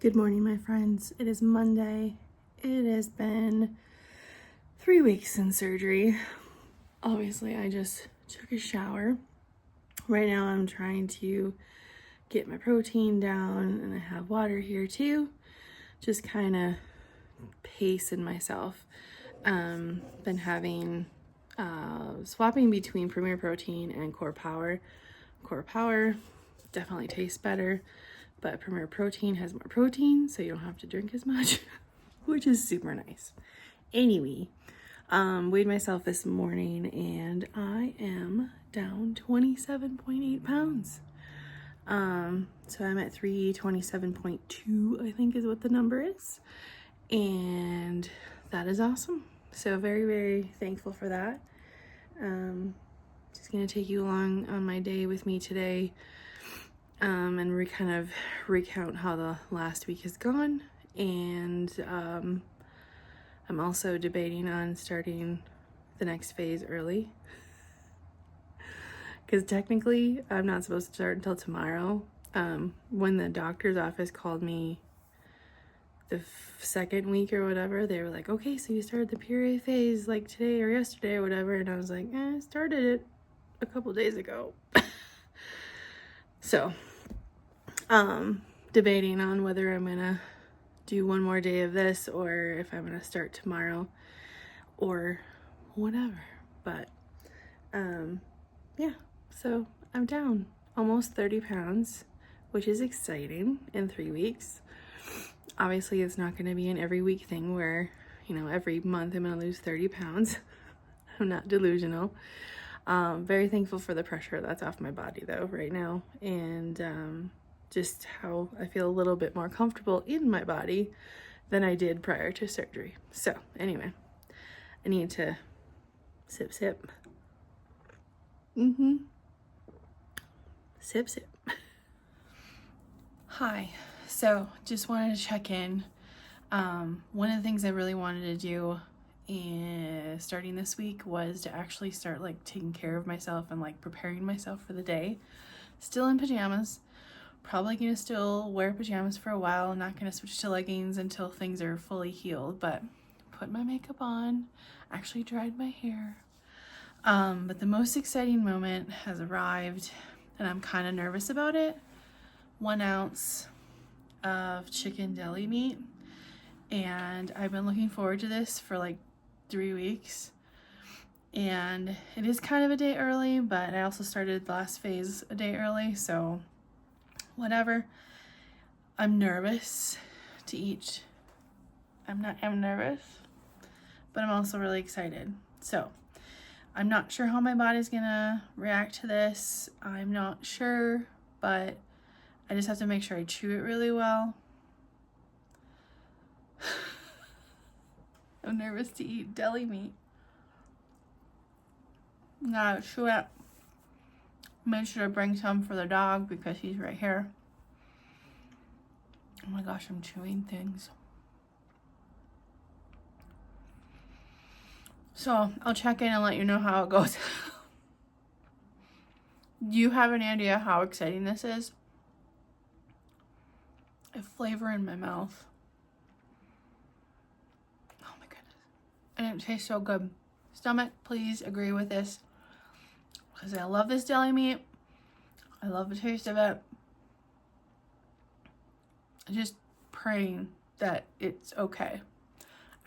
Good morning, my friends. It is Monday. It has been 3 weeks since surgery. Obviously, I just took a shower. Right now, I'm trying to get my protein down, and I have water here too. Just kind of pacing myself. Been having swapping between Premier Protein and Core Power. Core Power definitely tastes better, but Premier Protein has more protein, so you don't have to drink as much, which is super nice. Anyway, weighed myself this morning and I am down 27.8 pounds. So I'm at 327.2, I think is what the number is. And that is awesome. So very, very thankful for that. Just gonna take you along on my day with me today. And kind of recount how the last week has gone. And I'm also debating on starting the next phase early. Because technically, I'm not supposed to start until tomorrow. When the doctor's office called me the second week or whatever, they were like, okay, so you started the period phase like today or yesterday or whatever. And I was like, I started it a couple days ago. So, debating on whether I'm gonna do one more day of this or if I'm gonna start tomorrow or whatever. But yeah, so I'm down almost 30 pounds, which is exciting in 3 weeks. Obviously, it's not gonna be an every week thing where, every month I'm gonna lose 30 pounds. I'm not delusional. Very thankful for the pressure that's off my body though right now, and just how I feel a little bit more comfortable in my body than I did prior to surgery. So anyway, I need to sip. Sip. Hi, so just wanted to check in. One of the things I really wanted to do starting this week was to actually start taking care of myself and preparing myself for the day. Still in pajamas. Probably gonna still wear pajamas for a while. I'm not gonna switch to leggings until things are fully healed, but put my makeup on, actually dried my hair. But the most exciting moment has arrived, and I'm kind of nervous about it. 1 ounce of chicken deli meat, and I've been looking forward to this for 3 weeks. And it is kind of a day early, but I also started the last phase a day early, so whatever. I'm nervous to eat. I'm nervous, but I'm also really excited. So I'm not sure how my body's gonna react to this. I'm not sure, but I just have to make sure I chew it really well. I'm nervous to eat deli meat. Gotta chew it. Made sure to bring some for the dog because he's right here. Oh my gosh, I'm chewing things. So I'll check in and let you know how it goes. Do you have any idea how exciting this is? I have flavor in my mouth. Oh my goodness. And it tastes so good. Stomach, please agree with this. Because I love this deli meat. I love the taste of it. I'm just praying that it's okay.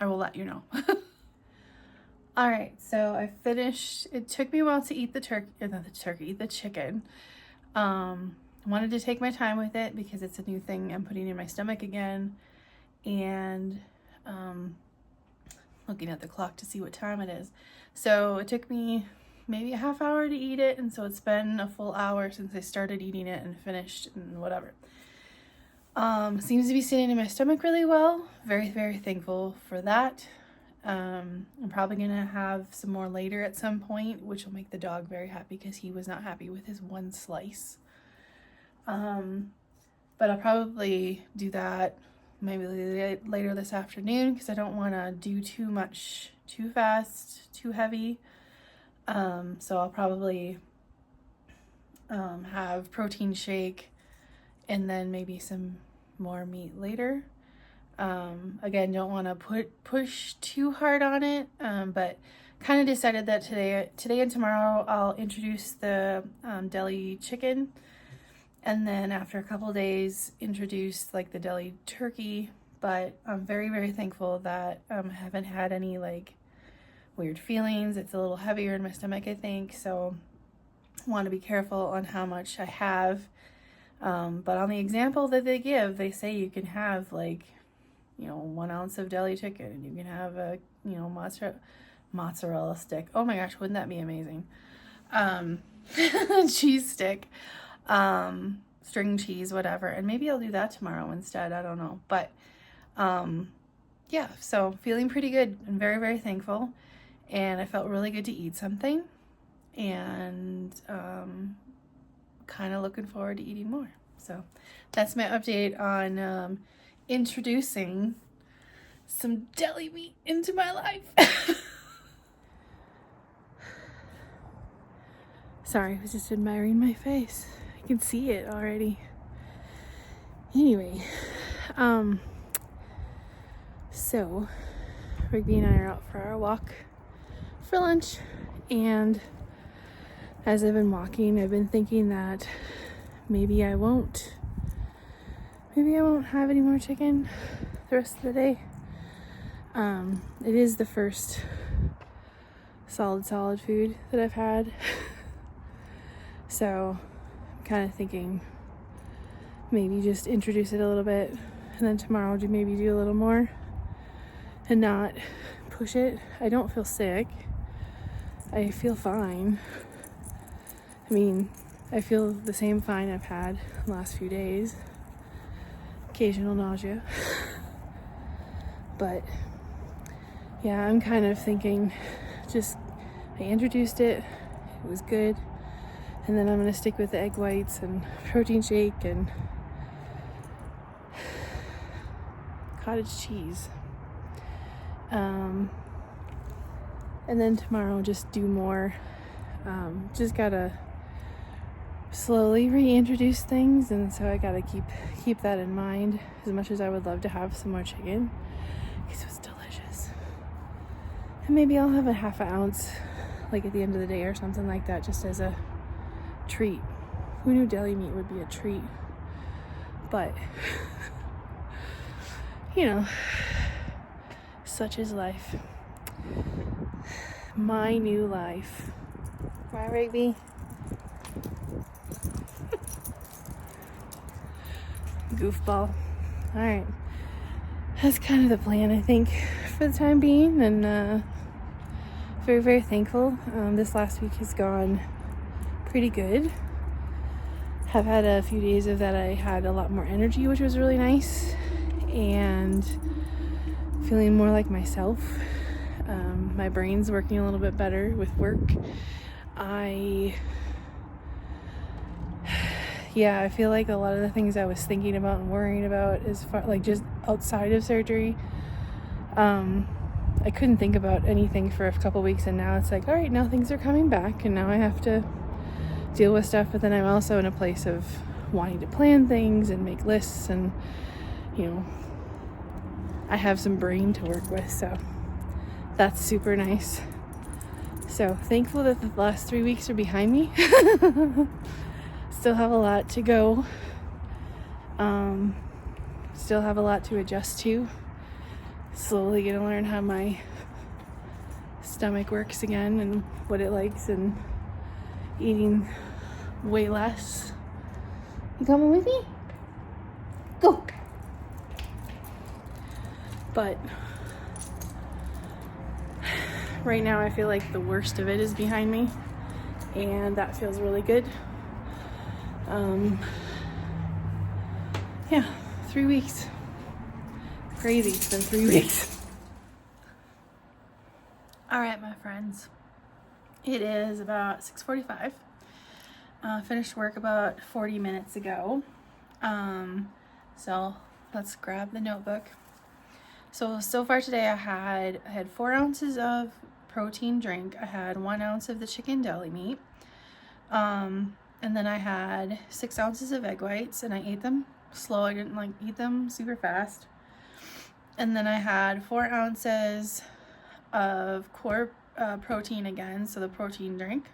I will let you know. All right, so I finished. It took me a while to eat the chicken. Wanted to take my time with it because it's a new thing I'm putting in my stomach again. And looking at the clock to see what time it is. So it took me maybe a half hour to eat it, and so it's been a full hour since I started eating it and finished and whatever. Seems to be sitting in my stomach really well. Very, very thankful for that. I'm probably gonna have some more later at some point, which will make the dog very happy because he was not happy with his one slice. But I'll probably do that maybe later this afternoon because I don't want to do too much too fast, too heavy. So I'll probably have protein shake and then maybe some more meat later. Again, don't want to push too hard on it, but kind of decided that today and tomorrow I'll introduce the deli chicken, and then after a couple days introduce like the deli turkey. But I'm very, very thankful that I haven't had any like weird feelings. It's a little heavier in my stomach, I think, so I want to be careful on how much I have. But on the example that they give, they say you can have like, 1 ounce of deli chicken, and you can have a, mozzarella stick. Oh my gosh, wouldn't that be amazing? Cheese stick, string cheese, whatever. And maybe I'll do that tomorrow instead. I don't know. But, yeah, so feeling pretty good and very, very thankful. And I felt really good to eat something, and, kind of looking forward to eating more. So that's my update on, introducing some deli meat into my life. Sorry, I was just admiring my face. I can see it already. Anyway, so Rigby and I are out for our walk for lunch, and as I've been walking, I've been thinking that maybe I won't have any more chicken the rest of the day. It is the first solid food that I've had. So I'm kind of thinking maybe just introduce it a little bit, and then tomorrow maybe do a little more and not push it. I don't feel sick. I feel fine. I mean, I feel the same fine I've had the last few days. Occasional nausea. But yeah, I'm kind of thinking I introduced it was good, and then I'm going to stick with the egg whites and protein shake and cottage cheese. And then tomorrow just do more. Just gotta slowly reintroduce things, and so I gotta keep that in mind, as much as I would love to have some more chicken because it was delicious. And maybe I'll have a half an ounce like at the end of the day or something like that, just as a treat. Who knew deli meat would be a treat? But such is life. My new life. Right, Rigby? Goofball. Alright. That's kind of the plan, I think, for the time being, and very, very thankful. This last week has gone pretty good. Have had a few days of that I had a lot more energy, which was really nice, and feeling more like myself. My brain's working a little bit better with work. I feel like a lot of the things I was thinking about and worrying about as far like just outside of surgery, I couldn't think about anything for a couple weeks, and now it's like, all right, now things are coming back, and now I have to deal with stuff. But then I'm also in a place of wanting to plan things and make lists, and I have some brain to work with, so that's super nice. So thankful that the last 3 weeks are behind me. Still have a lot to go. Still have a lot to adjust to. Slowly gonna learn how my stomach works again and what it likes, and eating way less. You coming with me? Go! But right now I feel like the worst of it is behind me, and that feels really good. 3 weeks. Crazy, it's been 3 weeks. All right, my friends. It is about 6:45. Finished work about 40 minutes ago. So let's grab the notebook. So far today I had 4 ounces of protein drink. I had 1 ounce of the chicken deli meat. And then I had 6 ounces of egg whites, and I ate them slow. I didn't like eat them super fast. And then I had 4 ounces of core protein again, so the protein drink.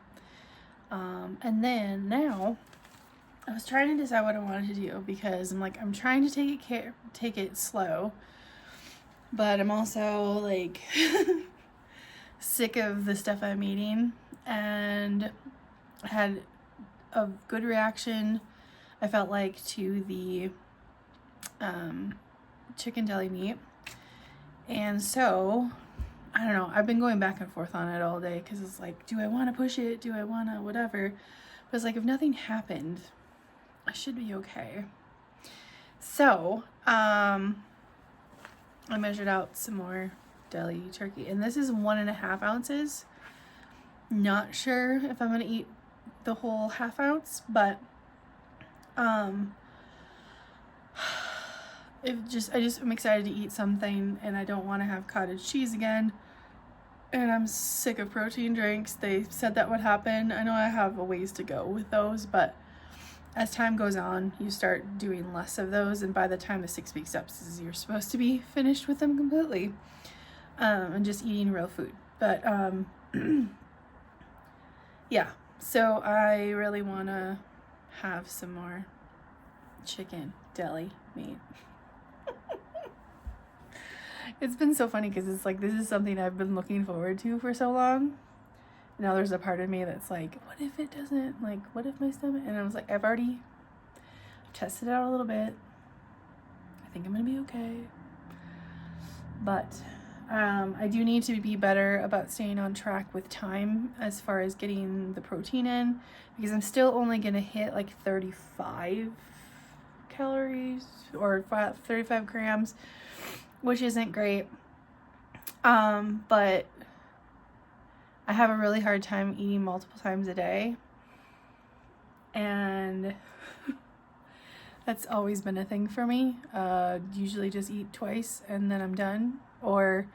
And then now I was trying to decide what I wanted to do, because I'm trying to take it slow, but I'm also like sick of the stuff I'm eating, and I had a good reaction, I felt like, to the chicken deli meat. And so I don't know, I've been going back and forth on it all day, because it's like, do I want to push it? Do I want to whatever? But it's like, if nothing happened, I should be okay. So I measured out some more deli turkey, and this is 1.5 ounces. Not sure if I'm gonna eat the whole half ounce, but I'm excited to eat something, and I don't want to have cottage cheese again, and I'm sick of protein drinks. They said that would happen. I know I have a ways to go with those, but as time goes on, you start doing less of those, and by the time the 6 weeks up, you're supposed to be finished with them completely, and just eating real food. But yeah, so I really want to have some more chicken deli meat. It's been so funny, because it's like, this is something I've been looking forward to for so long. Now there's a part of me that's like, what if it doesn't, like, what if my stomach, and I was like, I've already tested it out a little bit. I think I'm gonna be okay. But I do need to be better about staying on track with time as far as getting the protein in, because I'm still only gonna hit like 35 calories or 35 grams, which isn't great. But I have a really hard time eating multiple times a day, and that's always been a thing for me. Usually just eat twice and then I'm done. Or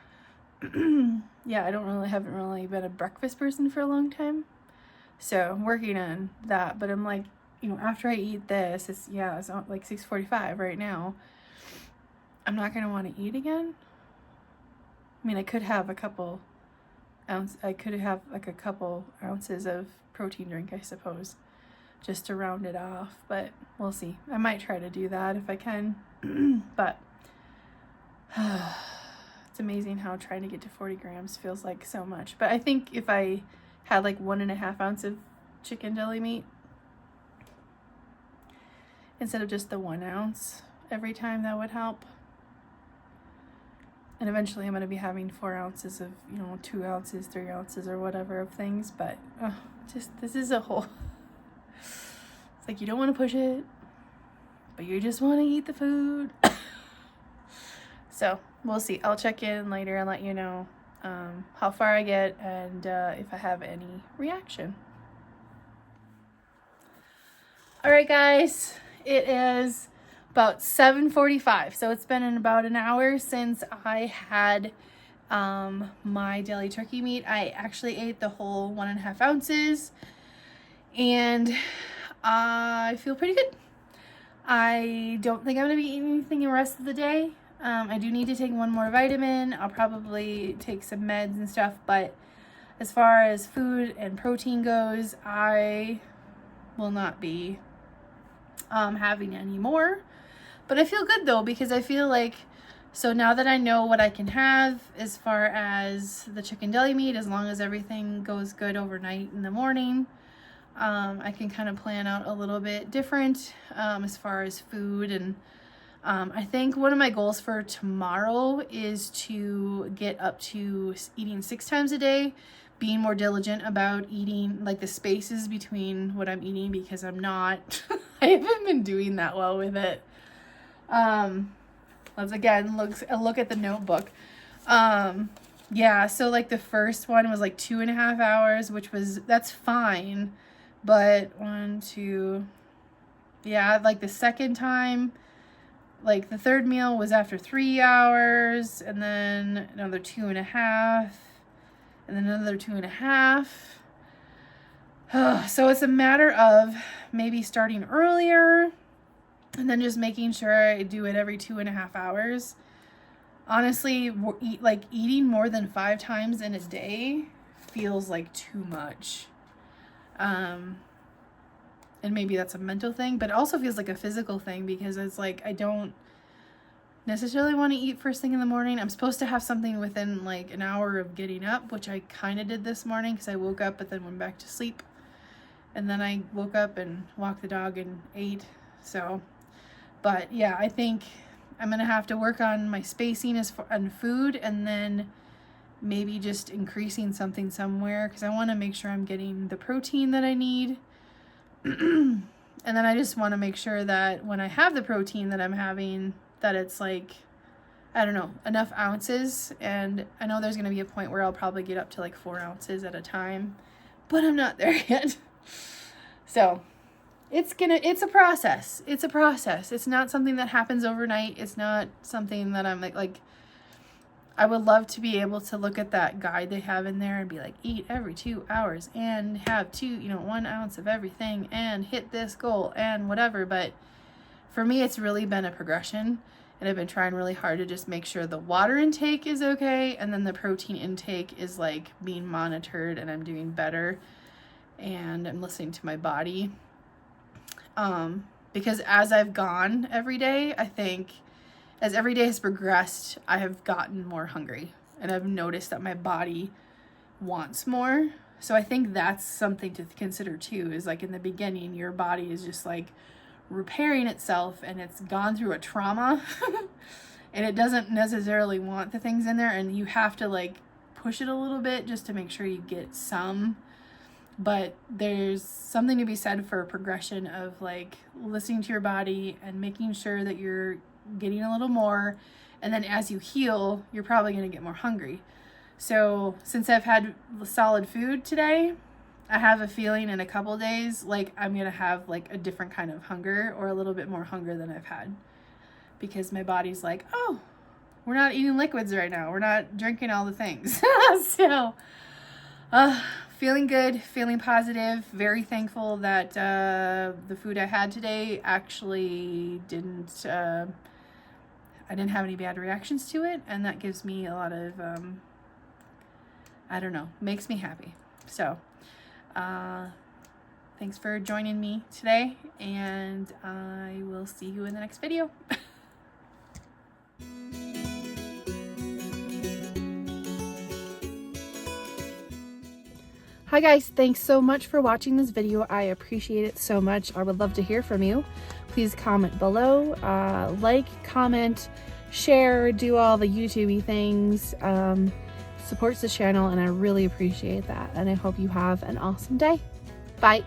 yeah, haven't really been a breakfast person for a long time, so I'm working on that. But I'm like, after I eat this, it's like 6:45 right now. I'm not gonna want to eat again. I mean, I could have like a couple ounces of protein drink, I suppose, just to round it off, but we'll see. I might try to do that if I can. But it's amazing how trying to get to 40 grams feels like so much. But I think if I had like 1.5 ounce of chicken deli meat instead of just the 1 ounce every time, that would help. And eventually I'm going to be having 4 ounces of, 2 ounces, 3 ounces or whatever of things. But this is a whole, it's like, you don't want to push it, but you just want to eat the food. So we'll see. I'll check in later and let you know how far I get, and if I have any reaction. All right, guys, it is about 7:45, so it's been about an hour since I had my deli turkey meat. I actually ate the whole 1.5 ounces, and I feel pretty good. I don't think I'm gonna be eating anything the rest of the day. I do need to take one more vitamin. I'll probably take some meds and stuff, but as far as food and protein goes, I will not be having any more. But I feel good though, because I feel like, so now that I know what I can have as far as the chicken deli meat, as long as everything goes good overnight in the morning, I can kind of plan out a little bit different as far as food. And I think one of my goals for tomorrow is to get up to eating 6 times a day, being more diligent about eating, like, the spaces between what I'm eating, because I'm not, I haven't been doing that well with it. Let's again look at the notebook. Yeah, so like the first one was like 2.5 hours, that's fine. But like the second time, like the third meal was after 3 hours, and then another 2.5, and then another 2.5. So it's a matter of maybe starting earlier And then just making sure I do it every 2.5 hours. Honestly, eating more than 5 times in a day feels like too much. And maybe that's a mental thing, but it also feels like a physical thing, because it's like I don't necessarily want to eat first thing in the morning. I'm supposed to have something within like an hour of getting up, which I kind of did this morning because I woke up but then went back to sleep. And then I woke up and walked the dog and ate. So, but yeah, I think I'm going to have to work on my spacing on food, and then maybe just increasing something somewhere, because I want to make sure I'm getting the protein that I need. And then I just want to make sure that when I have the protein that I'm having, that it's like, I don't know, enough ounces. And I know there's going to be a point where I'll probably get up to like 4 ounces at a time, but I'm not there yet. So it's a process. It's a process. It's not something that happens overnight. It's not something that I'm like, I would love to be able to look at that guide they have in there and be like, eat every 2 hours and have 1 ounce of everything and hit this goal and whatever. But for me, it's really been a progression, and I've been trying really hard to just make sure the water intake is okay, and then the protein intake is like being monitored, and I'm doing better, and I'm listening to my body. Because as I've gone every day, I think as every day has progressed, I have gotten more hungry, and I've noticed that my body wants more. So I think that's something to consider too, is like in the beginning, your body is just like repairing itself, and it's gone through a trauma and it doesn't necessarily want the things in there, and you have to like push it a little bit just to make sure you get some. But there's something to be said for a progression of like listening to your body and making sure that you're getting a little more, and then as you heal, you're probably going to get more hungry. So since I've had solid food today, I have a feeling in a couple days like I'm going to have like a different kind of hunger, or a little bit more hunger than I've had, because my body's like, oh, we're not eating liquids right now, we're not drinking all the things. So feeling good, feeling positive, very thankful that the food I had today actually I didn't have any bad reactions to it, and that gives me a lot of I don't know, makes me happy. So thanks for joining me today, and I will see you in the next video. Hi guys, thanks so much for watching this video. I appreciate it so much. I would love to hear from you. Please comment below, like, comment, share, do all the YouTube-y things. Supports the channel, and I really appreciate that. And I hope you have an awesome day. Bye.